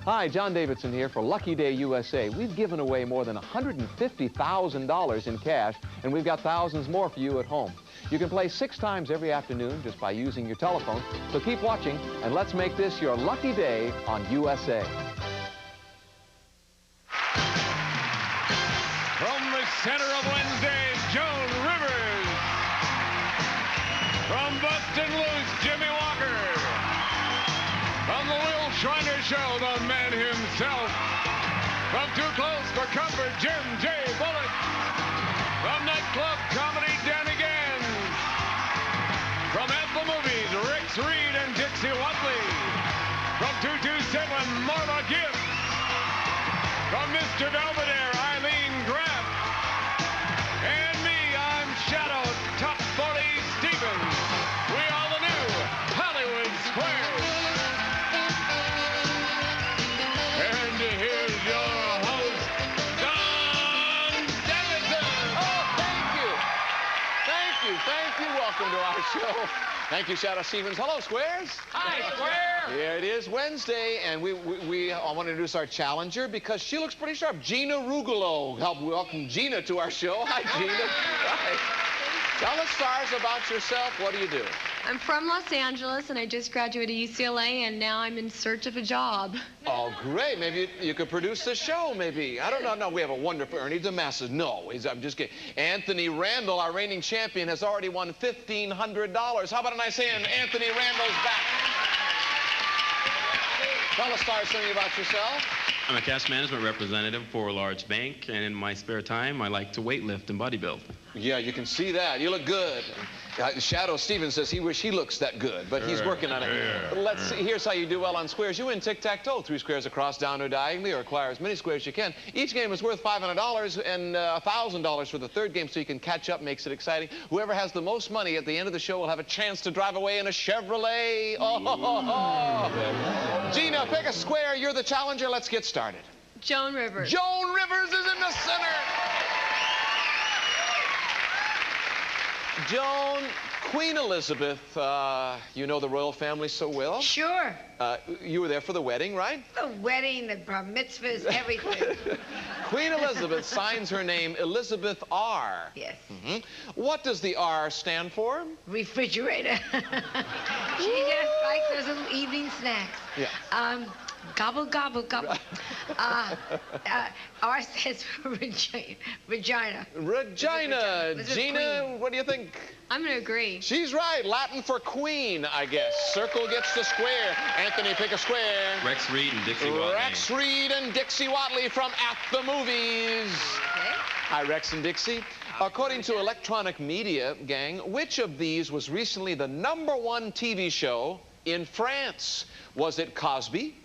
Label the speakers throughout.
Speaker 1: Hi, John Davidson here for Lucky Day USA. We've given away more than $150,000 in cash, and we've got thousands more for you at home. You can play 6 times every afternoon just by using your telephone. So keep watching, and let's make this your lucky day on USA.
Speaker 2: From the center of Wednesday, Joan Rivers. From Bustin' Loose, Jimmy Walker. From the Will Shriner Show, the man himself. From Too Close for Comfort, Jim J. Bullock. From Nightclub Comedy, Danny Gans. From At the Movies, Rex Reed and Dixie Watley. From 227, Marla Gibbs. From Mr. Belvedere, Eileen Graff. And me, I'm Shadow Top 40 Stevens. We are the new Hollywood Squares. And here's your host, Don Davidson.
Speaker 1: Oh, thank you. Thank you. Thank you. Welcome to our show. Thank you, Shadow Stevens. Hello, Squares.
Speaker 2: Hi, Square.
Speaker 1: Here it is, Wednesday, and I want to introduce our challenger because she looks pretty sharp. Gina Rugolo. Help welcome Gina to our show. Hi, Gina. Hi. Tell us, stars, about yourself. What do you do?
Speaker 3: I'm from Los Angeles, and I just graduated UCLA, and now I'm in search of a job.
Speaker 1: Oh, great. Maybe you could produce the show, maybe. I don't know. No, we have a wonderful Ernie DeMassa. No, I'm just kidding. Anthony Randall, our reigning champion, has already won $1,500. How about a nice hand? Anthony Randall's back. Tell us, stars, something about yourself.
Speaker 4: I'm a cash management representative for a large bank, and in my spare time, I like to weightlift and bodybuild.
Speaker 1: Yeah, you can see that. You look good. Shadow Stevens says he wish he looks that good, but he's working on it. Let's see. Here's how you do well on squares. You win tic-tac-toe. 3 squares across, down, or diagonally, or acquire as many squares as you can. Each game is worth $500 and $1,000 for the third game, so you can catch up, makes it exciting. Whoever has the most money at the end of the show will have a chance to drive away in a Chevrolet. Oh. Gina, pick a square. You're the challenger. Let's get started.
Speaker 3: Joan Rivers.
Speaker 1: Joan Rivers is in the center. Joan, Queen Elizabeth, you know the royal family so well.
Speaker 5: Sure.
Speaker 1: You were there for the wedding, right?
Speaker 5: The wedding, the bar mitzvahs, everything.
Speaker 1: Queen Elizabeth signs her name Elizabeth R.
Speaker 5: Yes.
Speaker 1: What does the R stand for?
Speaker 5: Refrigerator. She just likes those little evening snacks.
Speaker 1: Yeah.
Speaker 5: Gobble, gobble, gobble. R stands for Regina.
Speaker 1: Regina.
Speaker 5: Elizabeth
Speaker 1: Gina,
Speaker 5: Queen.
Speaker 1: what do you think?
Speaker 3: I'm going to agree.
Speaker 1: She's right. Latin for queen, I guess. Circle gets the square. Anthony, pick a square.
Speaker 4: Rex Reed and Dixie Watley.
Speaker 1: Rex Reed and Dixie Watley from At the Movies.
Speaker 5: Okay.
Speaker 1: Hi, Rex and Dixie. According to Electronic Media Gang, which of these was recently the #1 TV show in France? Was it Cosby,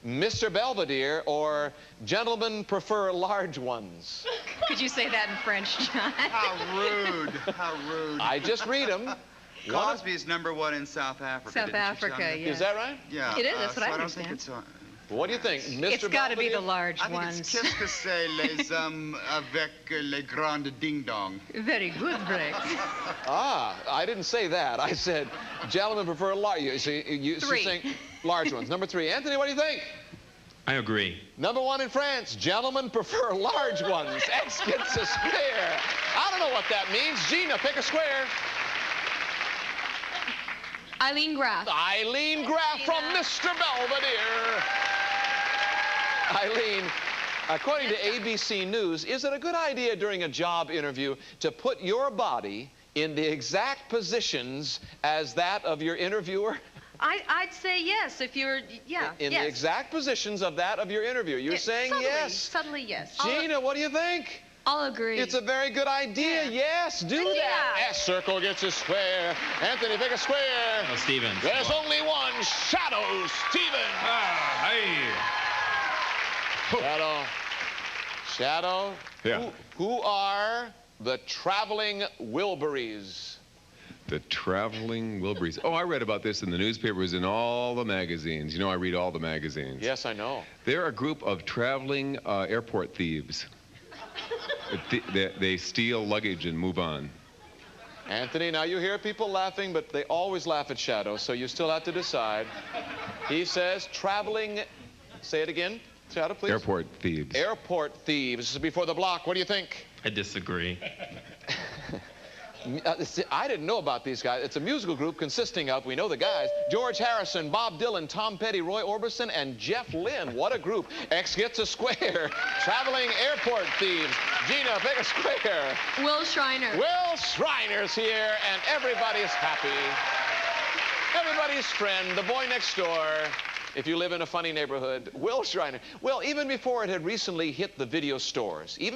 Speaker 1: Mr. Belvedere, or Gentlemen Prefer Large Ones?
Speaker 3: Could you say that in French, John?
Speaker 6: How rude. How rude.
Speaker 1: I just read them.
Speaker 6: Cosby's #1 in South Africa.
Speaker 3: South
Speaker 6: didn't you,
Speaker 3: Africa,
Speaker 6: John?
Speaker 3: yeah.
Speaker 1: Is that right?
Speaker 6: Yeah.
Speaker 3: It is, that's what I
Speaker 6: so I don't think
Speaker 3: understand.
Speaker 6: it's
Speaker 1: What do you think, Mr.
Speaker 3: It's got to be the
Speaker 1: Belvedere?
Speaker 3: large
Speaker 6: I think
Speaker 3: ones.
Speaker 6: it's Qu'est-ce que c'est les hommes avec les grandes ding-dong.
Speaker 3: Very good, Rex.
Speaker 1: I didn't say that. I said gentlemen prefer large. She's
Speaker 3: 3.
Speaker 1: saying large ones. #3. Anthony, what do you think?
Speaker 4: I agree.
Speaker 1: #1 in France, gentlemen prefer large ones. X gets a square. I don't know what that means. Gina, pick a square.
Speaker 3: Eileen Graff.
Speaker 1: Eileen Graff from Mr. Belvedere. Eileen, according to ABC News, is it a good idea during a job interview to put your body in the exact positions as that of your interviewer?
Speaker 3: I'd say yes if you're, yeah,
Speaker 1: In
Speaker 3: yes.
Speaker 1: the exact positions of that of your interview. You're saying
Speaker 3: subtly,
Speaker 1: yes.
Speaker 3: Subtly, yes.
Speaker 1: Gina, what do you think?
Speaker 3: I'll agree.
Speaker 1: It's a very good idea.
Speaker 3: Yeah.
Speaker 1: Yes, do that.
Speaker 3: Yeah.
Speaker 1: S circle gets a square. Anthony, pick a square.
Speaker 4: Oh, Stevens.
Speaker 1: There's only one. Shadow Stevens.
Speaker 4: Hey.
Speaker 1: Shadow.
Speaker 7: Yeah.
Speaker 1: Who are the traveling Wilburys?
Speaker 7: The traveling Wilburys. Oh, I read about this in the newspapers and all the magazines. You know, I read all the magazines.
Speaker 1: Yes, I know.
Speaker 7: They're a group of traveling airport thieves. They steal luggage and move on.
Speaker 1: Anthony, now you hear people laughing, but they always laugh at Shadow, so you still have to decide. He says traveling Say it again, Shadow, please.
Speaker 7: Airport thieves.
Speaker 1: Airport thieves. This is before the block. What do you think?
Speaker 4: I disagree.
Speaker 1: I didn't know about these guys. It's a musical group consisting of, we know the guys, George Harrison, Bob Dylan, Tom Petty, Roy Orbison, and Jeff Lynne. What a group. X gets a square. Traveling airport thieves. Gina, pick a square.
Speaker 3: Will Shriner.
Speaker 1: Will Shriner's here, and everybody's happy. Everybody's friend, the boy next door. If you live in a funny neighborhood, Will Shriner. Well, even before it had recently hit the video stores, it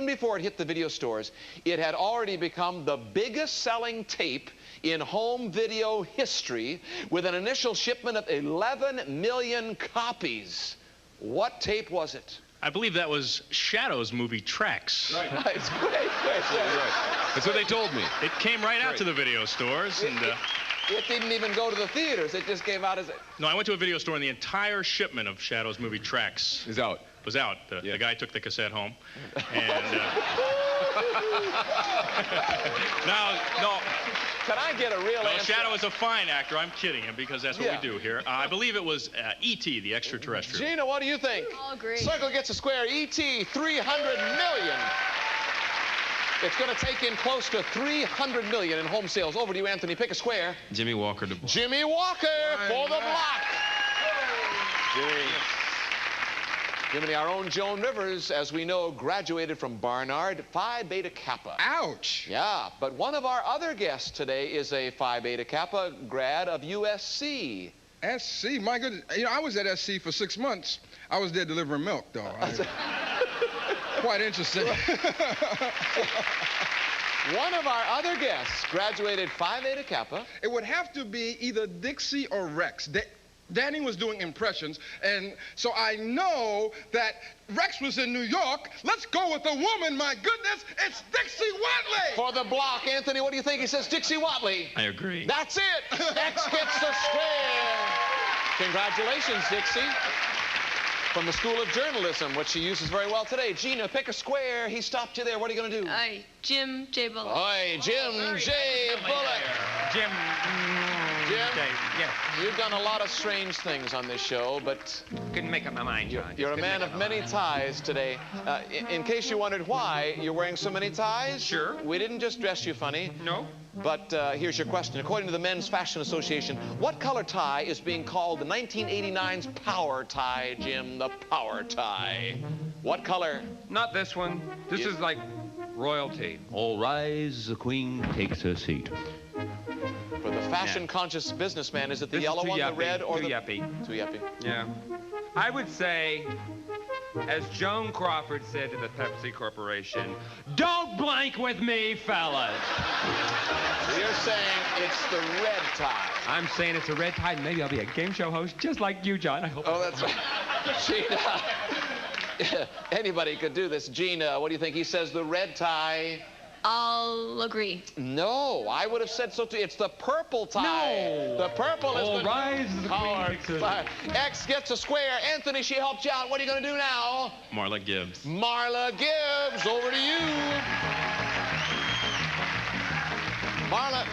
Speaker 1: had already become the biggest selling tape in home video history with an initial shipment of 11 million copies. What tape was it?
Speaker 8: I believe that was Shadow's movie Tracks.
Speaker 1: Right. It's great.
Speaker 7: Right. That's what they told me.
Speaker 8: It came right out to the video stores, and
Speaker 1: It didn't even go to the theaters. It just came out as a...
Speaker 8: no, I went to a video store and the entire shipment of Shadow's movie Tracks
Speaker 7: Is out.
Speaker 8: was out. The guy took the cassette home. And no,
Speaker 1: Can I get a real answer?
Speaker 8: Shadow is a fine actor. I'm kidding him because that's what we do here. I believe it was E.T., the extraterrestrial.
Speaker 1: Gina, what do you think?
Speaker 3: I'll agree.
Speaker 1: Circle gets a square. E.T., 300 million. It's going to take in close to 300 million in home sales. Over to you, Anthony. Pick a square.
Speaker 4: Jimmy Walker.
Speaker 1: Jimmy Walker for the block. Jiminy, our own Joan Rivers, as we know, graduated from Barnard Phi Beta Kappa.
Speaker 9: Ouch.
Speaker 1: Yeah, but one of our other guests today is a Phi Beta Kappa grad of USC.
Speaker 9: SC, my goodness. You know, I was at SC for 6 months. I was there delivering milk, though. Quite interesting.
Speaker 1: One of our other guests graduated Phi Beta Kappa.
Speaker 9: It would have to be either Dixie or Rex. Danny was doing impressions, and so I know that Rex was in New York. Let's go with the woman, my goodness. It's Dixie Watley.
Speaker 1: For the block, Anthony, what do you think? He says Dixie Watley.
Speaker 4: I agree.
Speaker 1: That's it. X gets the square. Congratulations, Dixie. From the School of Journalism, which she uses very well today. Gina, pick a square. He stopped you there. What are you going to do?
Speaker 3: Jim J. Bullock.
Speaker 1: Aye, Jim J. Bullock.
Speaker 8: Jim.
Speaker 1: Yeah. You've done a lot of strange things on this show, but
Speaker 10: Couldn't make up my mind, John.
Speaker 1: you're a man of many ties today. In case you wondered why you're wearing so many ties,
Speaker 10: Sure.
Speaker 1: we didn't just dress you funny.
Speaker 10: No?
Speaker 1: But here's your question. According to the Men's Fashion Association, what color tie is being called the 1989's power tie, Jim? The power tie. What color?
Speaker 10: Not this one. This is like royalty.
Speaker 11: All rise, the queen takes her seat.
Speaker 1: For the fashion-conscious businessman, is it the
Speaker 10: This is
Speaker 1: yellow
Speaker 10: too
Speaker 1: one,
Speaker 10: yuppie,
Speaker 1: the red, or
Speaker 10: too
Speaker 1: the...
Speaker 10: yuppie.
Speaker 1: Too yuppie.
Speaker 10: Yeah. I would say, as Joan Crawford said to the Pepsi Corporation, don't blank with me, fellas.
Speaker 1: So you're saying it's the red tie.
Speaker 10: I'm saying it's a red tie, and maybe I'll be a game show host just like you, John. I hope.
Speaker 1: Oh, that's right. Gina, anybody could do this. Gina, what do you think? He says the red tie.
Speaker 3: I'll agree.
Speaker 1: No, I would have said so too. It's the purple tie. No. The purple is the
Speaker 10: rise, the
Speaker 1: power
Speaker 10: queen takes her
Speaker 1: tie. X gets a square. Anthony, she helped you out. What are you going to do now?
Speaker 4: Marla Gibbs.
Speaker 1: Marla Gibbs, over to you. Marla,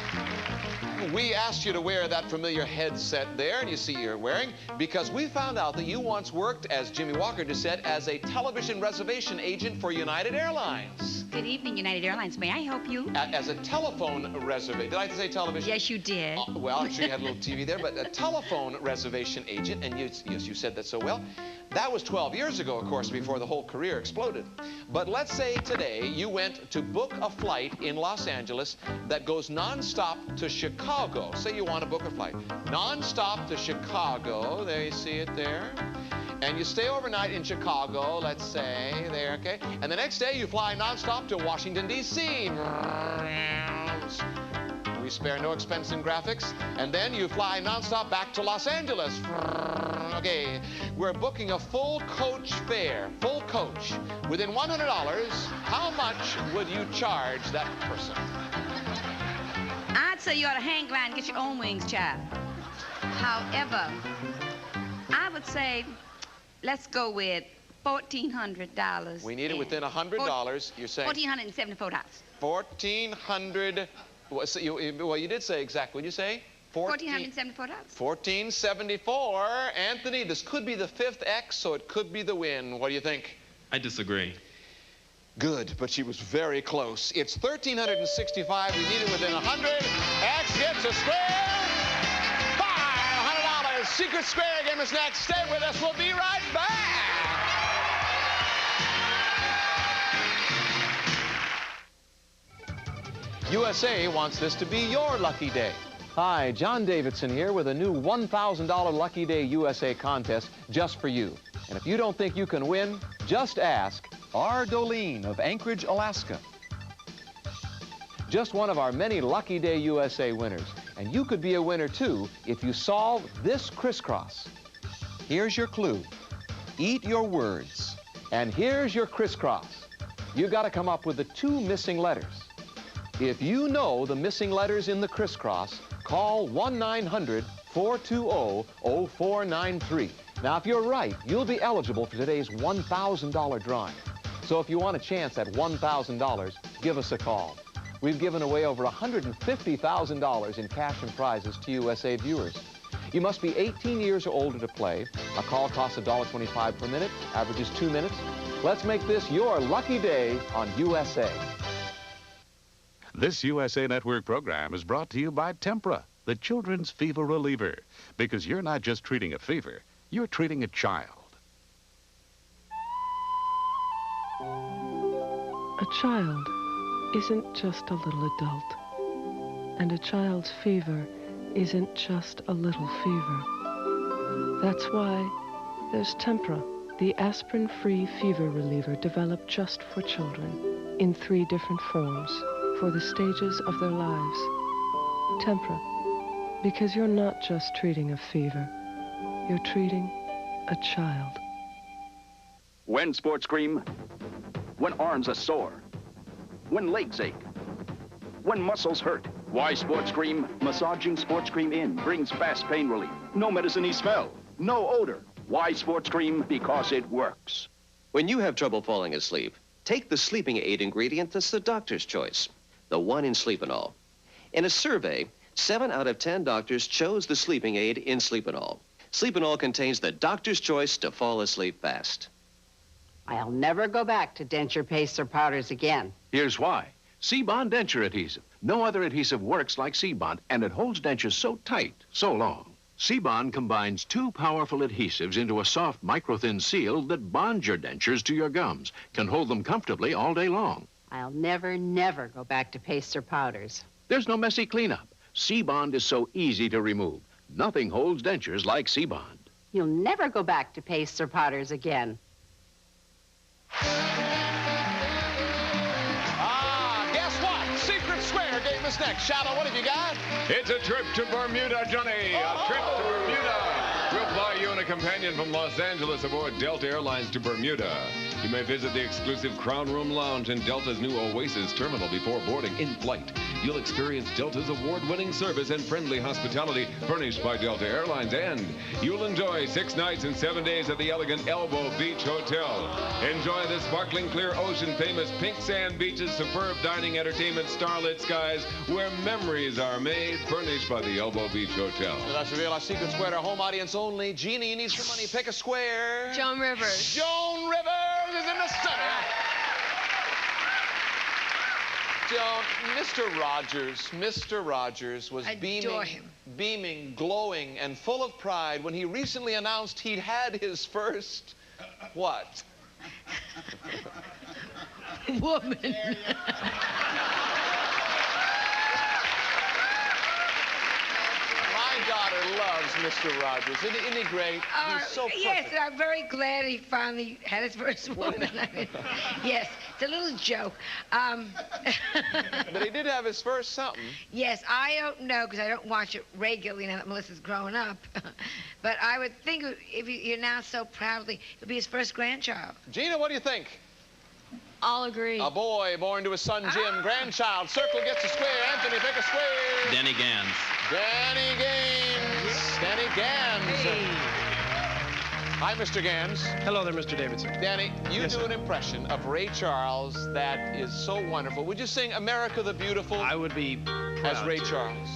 Speaker 1: we asked you to wear that familiar headset there, and you see you're wearing, because we found out that you once worked, as Jimmy Walker just said, as a television reservation agent for United Airlines.
Speaker 5: Good evening, United Airlines. May I help you?
Speaker 1: As a telephone reservation. Did I say television?
Speaker 5: Yes, you did.
Speaker 1: Well, I'm sure you had a little TV there, but a telephone reservation agent, and yes, you said that so well. That was 12 years ago, of course, before the whole career exploded. But let's say today you went to book a flight in Los Angeles that goes nonstop to Chicago. Say you want to book a flight. Nonstop to Chicago. There, you see it there. And you stay overnight in Chicago, let's say, there, okay? And the next day you fly nonstop to Washington, D.C. We spare no expense in graphics. And then you fly nonstop back to Los Angeles. Okay, we're booking a full coach fare, full coach. Within $100, how much would you charge that person?
Speaker 5: I'd say you ought to hang glide and get your own wings, child. However, I would say, let's go with $1,400.
Speaker 1: We need it within $100. You're saying
Speaker 5: $1,474.
Speaker 1: $1,400. Well, you did say exactly. What did you say?
Speaker 5: $1,474.
Speaker 1: $1,474. Anthony, this could be the 5th X, so it could be the win. What do you think?
Speaker 4: I disagree.
Speaker 1: Good, but she was very close. It's $1,365. We need it within 100. X gets a square. $500. Secret Square game is next. Stay with us. We'll be right back. USA wants this to be your lucky day. Hi, John Davidson here with a new $1,000 Lucky Day USA contest just for you. And if you don't think you can win, just ask R. Dolene of Anchorage, Alaska. Just one of our many Lucky Day USA winners. And you could be a winner too if you solve this crisscross. Here's your clue. Eat your words. And here's your crisscross. You got to come up with the 2 missing letters. If you know the missing letters in the crisscross, call 1-900-420-0493. Now, if you're right, you'll be eligible for today's $1,000 drawing. So if you want a chance at $1,000, give us a call. We've given away over $150,000 in cash and prizes to USA viewers. You must be 18 years or older to play. A call costs $1.25 per minute, averages 2 minutes. Let's make this your lucky day on USA.
Speaker 12: This USA Network program is brought to you by Tempra, the children's fever reliever. Because you're not just treating a fever, you're treating a child.
Speaker 13: A child isn't just a little adult. And a child's fever isn't just a little fever. That's why there's Tempra, the aspirin-free fever reliever developed just for children in 3 different forms for the stages of their lives. Tempra, because you're not just treating a fever, you're treating a child.
Speaker 14: When sports cream, when arms are sore, when legs ache, when muscles hurt, why sports cream? Massaging sports cream in brings fast pain relief. No medicine-y smell, no odor. Why sports cream? Because it works.
Speaker 15: When you have trouble falling asleep, take the sleeping aid ingredient that's the doctor's choice, the one in Sleepinol. In a survey, 7 out of 10 doctors chose the sleeping aid in Sleepinol. Sleepinol contains the doctor's choice to fall asleep fast.
Speaker 16: I'll never go back to denture pastes or powders again.
Speaker 17: Here's why. C-Bond denture adhesive. No other adhesive works like C-Bond, and it holds dentures so tight, so long. C-Bond combines 2 powerful adhesives into a soft, micro-thin seal that bonds your dentures to your gums, can hold them comfortably all day long.
Speaker 16: I'll never go back to pastes or powders.
Speaker 17: There's no messy cleanup. C-Bond is so easy to remove. Nothing holds dentures like C-Bond.
Speaker 16: You'll never go back to pastes or powders again.
Speaker 1: Guess what? Secret Square game is next. Shadow, what have you got?
Speaker 2: It's a trip to Bermuda, Johnny. A trip to Bermuda. We'll fly you and a companion from Los Angeles aboard Delta Airlines to Bermuda. You may visit the exclusive Crown Room Lounge in Delta's new Oasis terminal before boarding in flight. You'll experience Delta's award-winning service and friendly hospitality furnished by Delta Airlines, and you'll enjoy 6 nights and 7 days at the elegant Elbow Beach Hotel. Enjoy the sparkling clear ocean, famous pink sand beaches, superb dining, entertainment, starlit skies, where memories are made, furnished by the Elbow Beach Hotel.
Speaker 1: Let's reveal our Secret Square to home audience only. Jeannie needs some money. Pick a square.
Speaker 3: Joan Rivers.
Speaker 1: Joan Rivers is in the center. Joan, Mr. Rogers was beaming, glowing, and full of pride when he recently announced he'd had his first, what?
Speaker 3: Woman.
Speaker 1: My daughter loves Mr. Rogers. Isn't he great? He's so perfect.
Speaker 18: Yes, I'm very glad he finally had his first woman. I mean, yes, it's a little joke.
Speaker 1: But he did have his first something.
Speaker 18: Yes, I don't know because I don't watch it regularly now that Melissa's grown up. But I would think if you announced so proudly, it'll be his first grandchild.
Speaker 1: Gina, what do you think?
Speaker 3: I'll agree.
Speaker 1: A boy born to his son Jim. Grandchild. Circle gets a square. Anthony, pick a square.
Speaker 4: Danny Gans.
Speaker 1: Danny Gans. Danny Gans.
Speaker 19: Hey.
Speaker 1: Hi, Mr. Gans.
Speaker 19: Hello there, Mr. Davidson.
Speaker 1: Danny, you do an impression of Ray Charles that is so wonderful. Would you sing America the Beautiful?
Speaker 19: I would be proud
Speaker 1: as Ray
Speaker 19: to.
Speaker 1: Charles.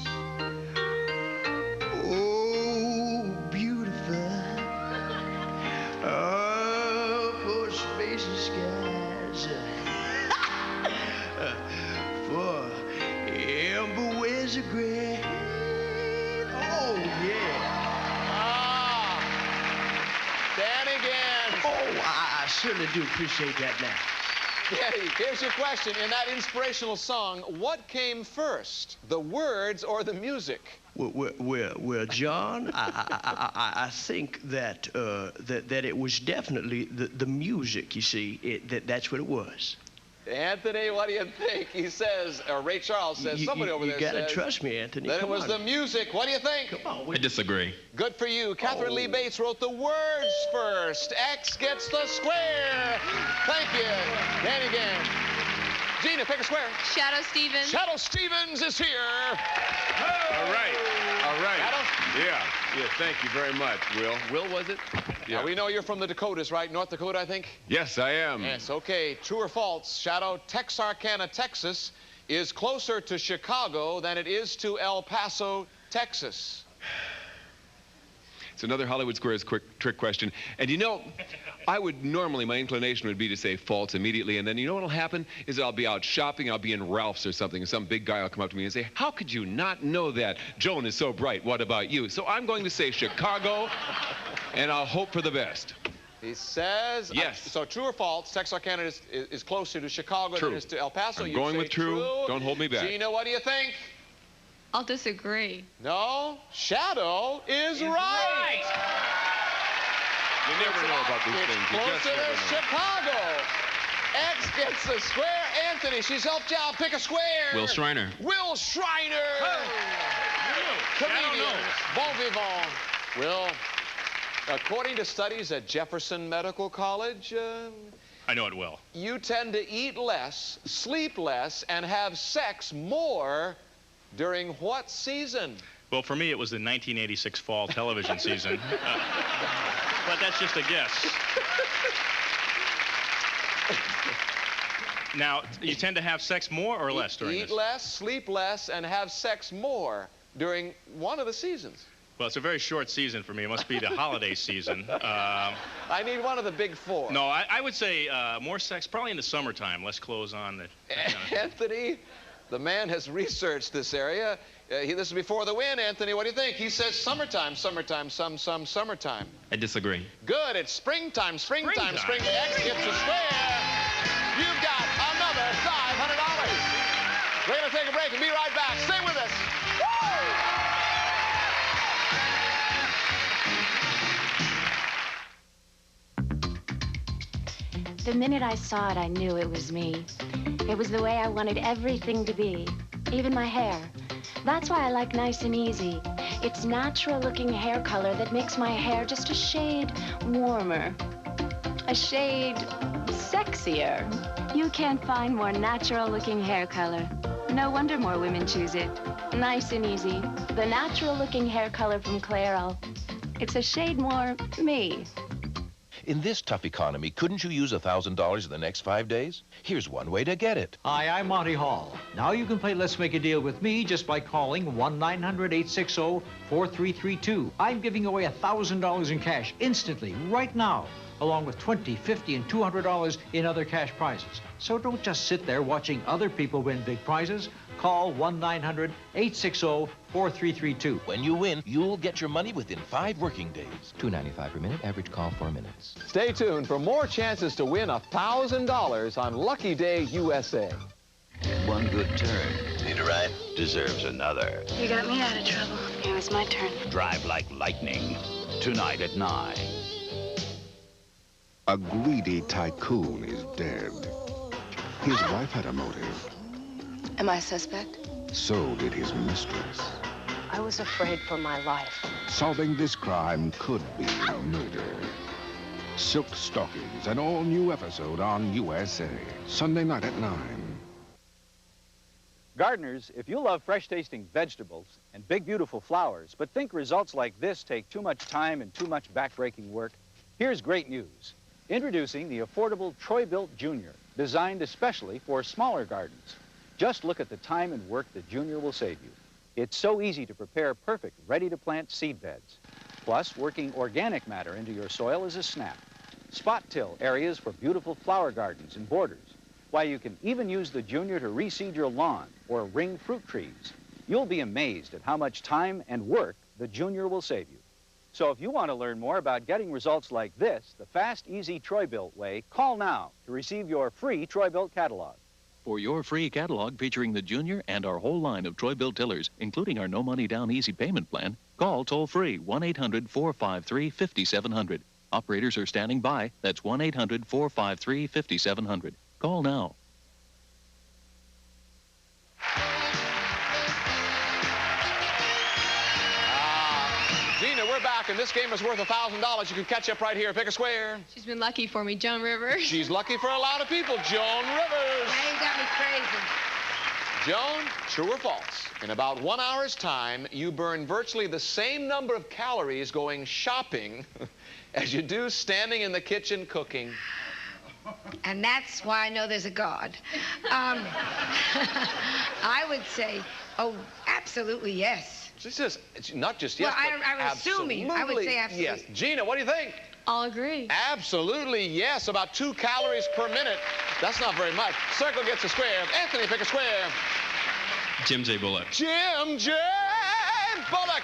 Speaker 19: Remember where's the grand? Oh, yeah.
Speaker 1: Dan again.
Speaker 19: Oh, I certainly do appreciate that now.
Speaker 1: Danny, here's your question. In that inspirational song, what came first, the words or the music?
Speaker 19: Well, John, I think that that it was definitely the music. You see, that's what it was.
Speaker 1: Anthony, what do you think? He says, or Ray Charles says, somebody over there says.
Speaker 19: You gotta trust me, Anthony.
Speaker 1: Then it was the music. What do you think?
Speaker 19: Come on.
Speaker 4: I disagree.
Speaker 1: Good for you. Catherine Lee Bates wrote the words first. X gets the square. Thank you. Dan again. Gina, pick a square.
Speaker 3: Shadow Stevens.
Speaker 1: Shadow Stevens is here.
Speaker 7: All right. All right.
Speaker 1: Shadow?
Speaker 7: Yeah, thank you very much, Will. Will, was it? Yeah.
Speaker 1: Now, we know you're from the Dakotas, right? North Dakota, I think?
Speaker 7: Yes, I am.
Speaker 1: Yes, okay. True or false, Shadow, Texarkana, Texas is closer to Chicago than it is to El Paso, Texas.
Speaker 7: It's another Hollywood Squares quick trick question. And you know, I would normally, my inclination would be to say false immediately, and then you know what'll happen is I'll be out shopping, I'll be in Ralph's or something, and some big guy will come up to me and say, how could you not know that? Joan is so bright, what about you? So I'm going to say Chicago, and I'll hope for the best.
Speaker 1: He says...
Speaker 7: Yes.
Speaker 1: So true or false, Texarkana is closer to Chicago than it is to El Paso.
Speaker 7: I'm going with true. Don't hold me back.
Speaker 1: Gina, what do you think?
Speaker 3: I'll disagree.
Speaker 1: No, Shadow is right.
Speaker 7: You never know about these things. You just
Speaker 1: Closer
Speaker 7: never
Speaker 1: to
Speaker 7: know.
Speaker 1: Chicago. X gets the square. Anthony, she's helped you out. Pick a square.
Speaker 4: Will Shriner.
Speaker 1: Will Shriner. Comedian. Bon vivant. Will, according to studies at Jefferson Medical College,
Speaker 8: I know it well.
Speaker 1: you tend to eat less, sleep less, and have sex more during what season?
Speaker 8: Well, for me, it was the 1986 fall television season. But that's just a guess. Now, you tend to have sex more or less during
Speaker 1: Eat
Speaker 8: this?
Speaker 1: less, sleep less, and have sex more during one of the seasons.
Speaker 8: Well, it's a very short season for me. It must be the holiday season.
Speaker 1: I need one of the big four.
Speaker 8: No, I would say more sex, probably in the summertime, less clothes on. That kind of
Speaker 1: Anthony, the man has researched this area. This is before the win, Anthony. What do you think? He says summertime, summertime, summertime.
Speaker 4: I disagree.
Speaker 1: Good. It's springtime, spring. X gets a square. You've got another $500. We're going to take a break and be right back. Stay with us.
Speaker 20: The minute I saw it, I knew it was me. It was the way I wanted everything to be, even my hair. That's why I like Nice and Easy. It's natural-looking hair color that makes my hair just a shade warmer, a shade sexier. You can't find more natural-looking hair color. No wonder more women choose it. Nice and Easy, the natural-looking hair color from Clairol. It's a shade more me.
Speaker 21: In this tough economy, couldn't you use $1,000 in the next 5 days? Here's one way to get it.
Speaker 22: Hi, I'm Monty Hall. Now you can play Let's Make a Deal with me just by calling 1-900-860-4332. I'm giving away $1,000 in cash instantly, right now, along with $20, $50, and $200 in other cash prizes. So don't just sit there watching other people win big prizes. Call 1-900-860-4332.
Speaker 21: When you win, you'll get your money within 5 working days. $2.95 per minute, average call 4 minutes.
Speaker 1: Stay tuned for more chances to win $1,000 on Lucky Day USA.
Speaker 23: One good turn. Need a ride? Deserves another.
Speaker 20: You got me out of trouble. It was my turn.
Speaker 23: Drive like lightning. Tonight at 9.
Speaker 24: A greedy tycoon is dead. His wife had a motive.
Speaker 20: Am I a suspect?
Speaker 24: So did his mistress.
Speaker 20: I was afraid for my life.
Speaker 24: Solving this crime could be murder. Silk Stockings, an all-new episode on USA. Sunday night at 9.
Speaker 25: Gardeners, if you love fresh-tasting vegetables and big, beautiful flowers, but think results like this take too much time and too much back-breaking work, here's great news. Introducing the affordable Troy-Bilt Junior, designed especially for smaller gardens. Just look at the time and work the Junior will save you. It's so easy to prepare perfect, ready-to-plant seed beds. Plus, working organic matter into your soil is a snap. Spot till areas for beautiful flower gardens and borders. Why, you can even use the Junior to reseed your lawn or ring fruit trees. You'll be amazed at how much time and work the Junior will save you. So if you want to learn more about getting results like this, the fast, easy Troy-Bilt way, call now to receive your free Troy-Bilt catalog.
Speaker 5: For your free catalog featuring the Junior and our whole line of Troy-Bilt tillers, including our no money down easy payment plan, call toll-free 1-800-453-5700. Operators are standing by. That's 1-800-453-5700. Call now.
Speaker 1: Gina, we're back, and this game is worth $1,000. You can catch up right here. Pick a square.
Speaker 3: She's been lucky for me, Joan Rivers.
Speaker 1: She's lucky for a lot of people, Joan Rivers.
Speaker 18: Now you got me crazy.
Speaker 1: Joan, true or false? In about 1 hour's time, you burn virtually the same number of calories going shopping as you do standing in the kitchen cooking.
Speaker 18: And that's why I know there's a God. I would say, oh, absolutely yes.
Speaker 1: She says, not just yes,
Speaker 18: well,
Speaker 1: but
Speaker 18: I'm assuming. I would say absolutely.
Speaker 1: Yes. Gina, what do you think?
Speaker 3: I'll agree.
Speaker 1: Absolutely yes. About 2 calories per minute. That's not very much. Circle gets a square. Anthony, pick a square.
Speaker 4: Jim J. Bullock.
Speaker 1: Jim J. Bullock.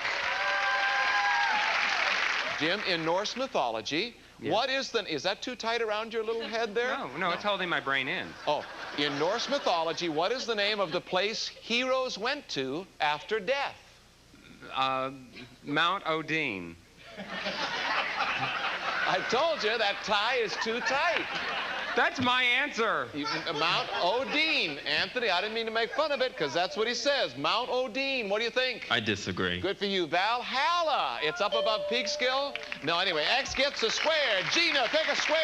Speaker 1: Jim, in Norse mythology, what is that too tight around your little head there?
Speaker 6: No, it's holding my brain in.
Speaker 1: Oh, in Norse mythology, what is the name of the place heroes went to after death?
Speaker 6: Mount Odin.
Speaker 1: I told you that tie is too tight.
Speaker 6: That's my answer.
Speaker 1: Mount Odin. Anthony, I didn't mean to make fun of it, because that's what he says. Mount Odin. What do you think?
Speaker 4: I disagree.
Speaker 1: Good for you. Valhalla. It's up above Peekskill. No, anyway, X gets a square. Gina, pick a square.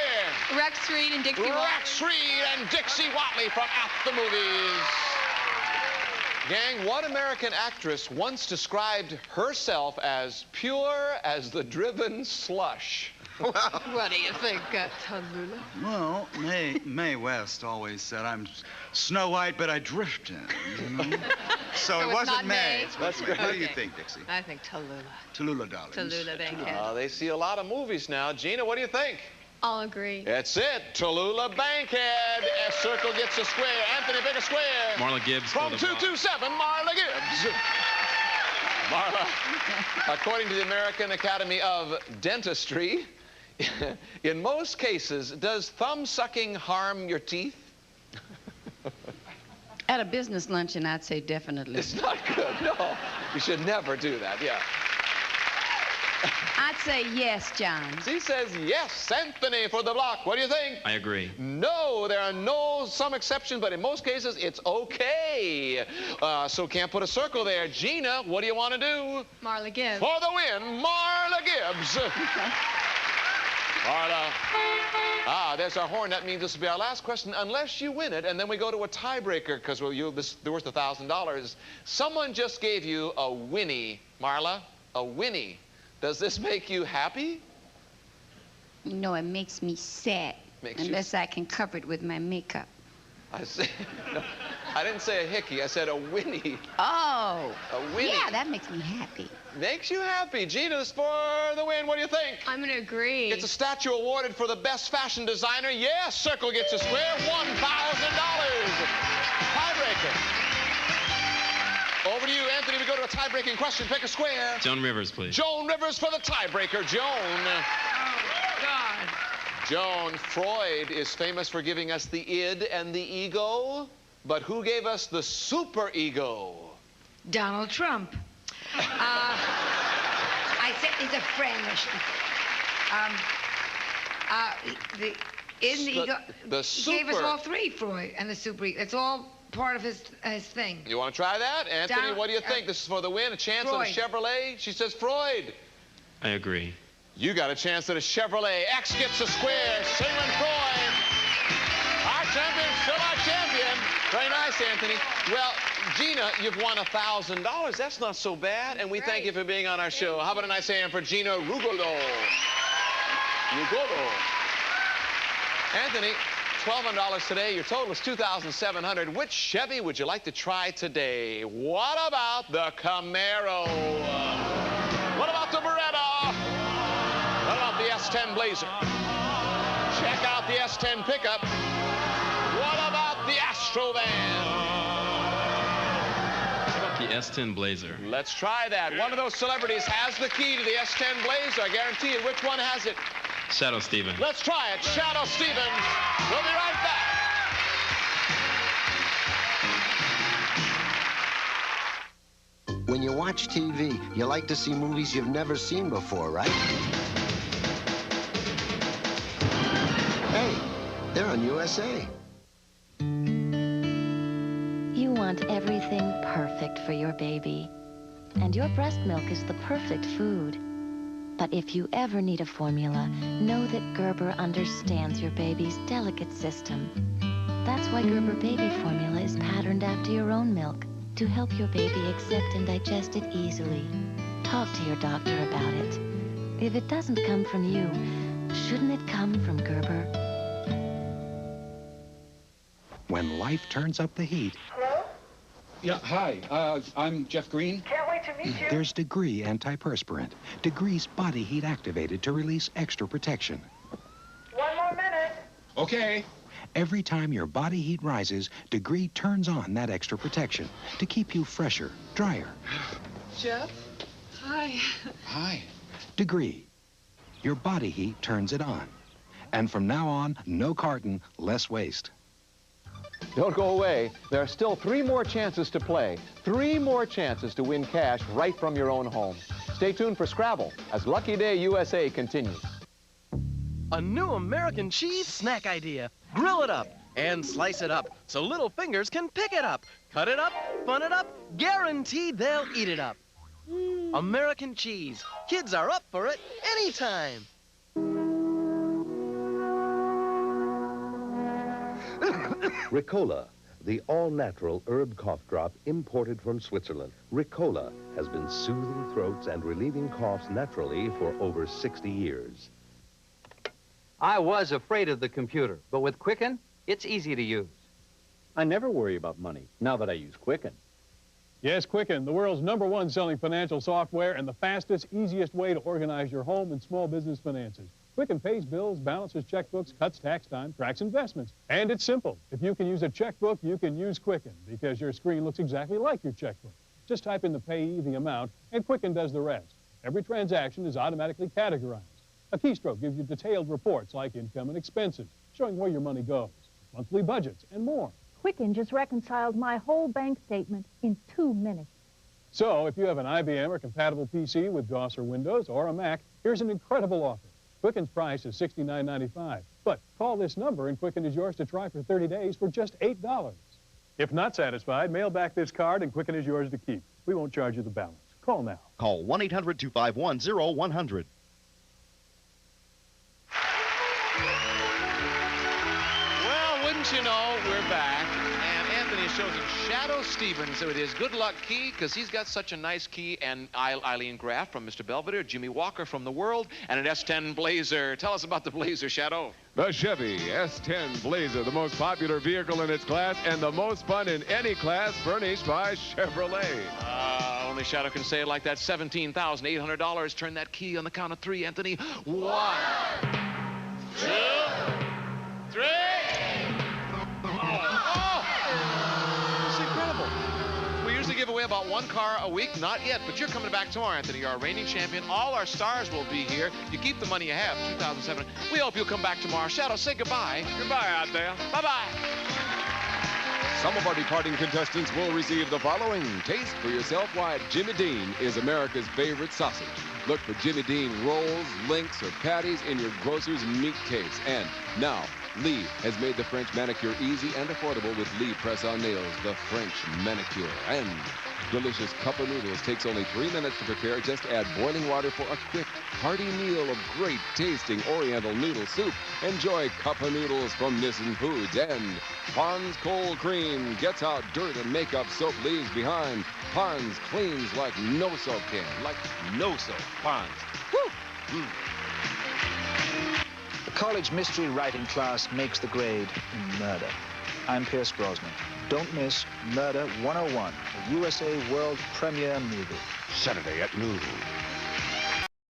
Speaker 3: Rex Reed and Dixie Watley.
Speaker 1: Rex Reed and Dixie Watley from At the Movies. Gang, what American actress once described herself as pure as the driven slush?
Speaker 9: What do you think, Tallulah?
Speaker 10: Well, Mae West always said I'm Snow White, but I drift in, you know? So it wasn't Mae.
Speaker 1: That's great.
Speaker 10: What do you think, Dixie?
Speaker 9: I think Tallulah.
Speaker 10: Tallulah, darling.
Speaker 9: Tallulah Bankhead.
Speaker 1: They see a lot of movies now. Gina, what do you think?
Speaker 3: I'll agree.
Speaker 1: That's it. Tallulah Bankhead. A circle gets a square. Anthony, pick a square.
Speaker 4: Marla Gibbs.
Speaker 1: From 227, Marla Gibbs. Marla, according to the American Academy of Dentistry, in most cases, does thumb sucking harm your teeth?
Speaker 9: At a business luncheon, I'd say definitely.
Speaker 1: It's not good, no. You should never do that, yeah.
Speaker 9: I'd say yes, John.
Speaker 1: She says yes. Anthony for the block. What do you think?
Speaker 4: I agree.
Speaker 1: No, there are some exceptions, but in most cases, it's okay. So can't put a circle there. Gina, what do you want to do?
Speaker 3: Marla Gibbs.
Speaker 1: For the win, Marla Gibbs. Marla. There's our horn. That means this will be our last question, unless you win it, and then we go to a tiebreaker, because they're worth $1,000. Someone just gave you a Winnie, Marla. A Winnie. Does this make you happy?
Speaker 9: No, it makes me sad. Unless I can cover it with my makeup.
Speaker 1: I see. No, I didn't say a hickey. I said a Winnie.
Speaker 9: Oh.
Speaker 1: A Winnie.
Speaker 9: Yeah, that makes me happy.
Speaker 1: Makes you happy. Gina, this for the win. What do you think?
Speaker 3: I'm going to agree.
Speaker 1: It's a statue awarded for the best fashion designer. Yes, circle gets a square. $1,000. Tiebreaker. Over to you, Anthony. We go to a tie-breaking question. Pick a square.
Speaker 4: Joan Rivers, please.
Speaker 1: Joan Rivers for the tiebreaker. Joan.
Speaker 9: Oh, God.
Speaker 1: Joan, Freud is famous for giving us the id and the ego, but who gave us the superego?
Speaker 18: Donald Trump. I said he's a friend. He gave us all three, Freud, and the superego. It's all part of his thing.
Speaker 1: You want to try that? Anthony, what do you think? This is for the win, a chance at a Chevrolet? She says Freud.
Speaker 4: I agree.
Speaker 1: You got a chance at a Chevrolet. X gets a square. Sigmund Freud. Our champion, still our champion. Very nice, Anthony. Well, Gina, you've won $1,000. That's not so bad. And we thank you for being on our show. How about a nice hand for Gina Rugolo? Anthony, $1,200 today. Your total is $2,700. Which Chevy would you like to try today? What about the Camaro? What about the Beretta? What about the S10 Blazer? Check out the S10 pickup. What about Astrovan.
Speaker 4: How about the S10 Blazer?
Speaker 1: Let's try that. One of those celebrities has the key to the S10 Blazer. I guarantee you. Which one has it?
Speaker 4: Shadow Stevens.
Speaker 1: Let's try it. Shadow Stevens. We'll be right back.
Speaker 11: When you watch TV, you like to see movies you've never seen before, right? Hey, they're on USA.
Speaker 20: You want everything perfect for your baby. And your breast milk is the perfect food. But if you ever need a formula, know that Gerber understands your baby's delicate system. That's why Gerber Baby Formula is patterned after your own milk, to help your baby accept and digest it easily. Talk to your doctor about it. If it doesn't come from you, shouldn't it come from Gerber?
Speaker 12: When life turns up the heat...
Speaker 13: Hello?
Speaker 12: Yeah, hi. I'm Jeff Green.
Speaker 13: Can't wait to meet you.
Speaker 12: There's Degree antiperspirant. Degree's body heat activated to release extra protection.
Speaker 13: 1 more minute.
Speaker 12: Okay. Every time your body heat rises, Degree turns on that extra protection to keep you fresher, drier.
Speaker 14: Jeff? Hi.
Speaker 12: Hi. Degree. Your body heat turns it on. And from now on, no carton, less waste.
Speaker 1: Don't go away. There are still 3 more chances to play. 3 more chances to win cash right from your own home. Stay tuned for Scrabble as Lucky Day USA continues.
Speaker 15: A new American cheese snack idea. Grill it up and slice it up so little fingers can pick it up. Cut it up, fun it up, guaranteed they'll eat it up. American cheese. Kids are up for it anytime.
Speaker 26: Ricola, the all-natural herb cough drop imported from Switzerland. Ricola has been soothing throats and relieving coughs naturally for over 60 years.
Speaker 25: I was afraid of the computer, but with Quicken, it's easy to use.
Speaker 27: I never worry about money now that I use Quicken.
Speaker 28: Yes, Quicken, the world's #1 selling financial software and the fastest, easiest way to organize your home and small business finances. Quicken pays bills, balances checkbooks, cuts tax time, tracks investments. And it's simple. If you can use a checkbook, you can use Quicken because your screen looks exactly like your checkbook. Just type in the payee, the amount, and Quicken does the rest. Every transaction is automatically categorized. A keystroke gives you detailed reports like income and expenses, showing where your money goes, monthly budgets, and more.
Speaker 29: Quicken just reconciled my whole bank statement in 2 minutes.
Speaker 28: So if you have an IBM or compatible PC with DOS or Windows or a Mac, here's an incredible offer. Quicken's price is $69.95. But call this number and Quicken is yours to try for 30 days for just $8. If not satisfied, mail back this card and Quicken is yours to keep. We won't charge you the balance. Call now.
Speaker 30: Call 1-800-251-0100.
Speaker 1: Well, wouldn't you know, we're back. And Anthony has chosen Shadow Stevens with his good luck key because he's got such a nice key. And Eileen Graff from Mr. Belvedere, Jimmy Walker from The World, and an S10 Blazer. Tell us about the Blazer, Shadow.
Speaker 7: The Chevy S10 Blazer, the most popular vehicle in its class and the most fun in any class, furnished by Chevrolet.
Speaker 1: Only Shadow can say it like that. $17,800. Turn that key on the count of 3, Anthony. 1, 2, 3. It's incredible. We usually give away about 1 car a week. Not yet, but you're coming back tomorrow, Anthony. You're our reigning champion. All our stars will be here. You keep the money you have, 2007. We hope you'll come back tomorrow. Shadow, say goodbye.
Speaker 2: Goodbye out there.
Speaker 1: Bye-bye.
Speaker 7: Some of our departing contestants will receive the following. Taste for yourself why Jimmy Dean is America's favorite sausage. Look for Jimmy Dean rolls, links, or patties in your grocer's meat case. And now, Lee has made the French manicure easy and affordable with Lee Press-On Nails, the French manicure. And delicious cup of noodles takes only 3 minutes to prepare. Just add boiling water for a quick, hearty meal of great tasting Oriental noodle soup. Enjoy cup of noodles from Nissen Foods. And Pond's Cold Cream gets out dirt and makeup soap leaves behind. Pond's cleans like no soap can. Like no soap. Pond's. Woo!
Speaker 31: The college mystery writing class makes the grade in murder. I'm Pierce Brosnan. Don't miss Murder 101, a USA world premiere movie.
Speaker 24: Saturday at noon.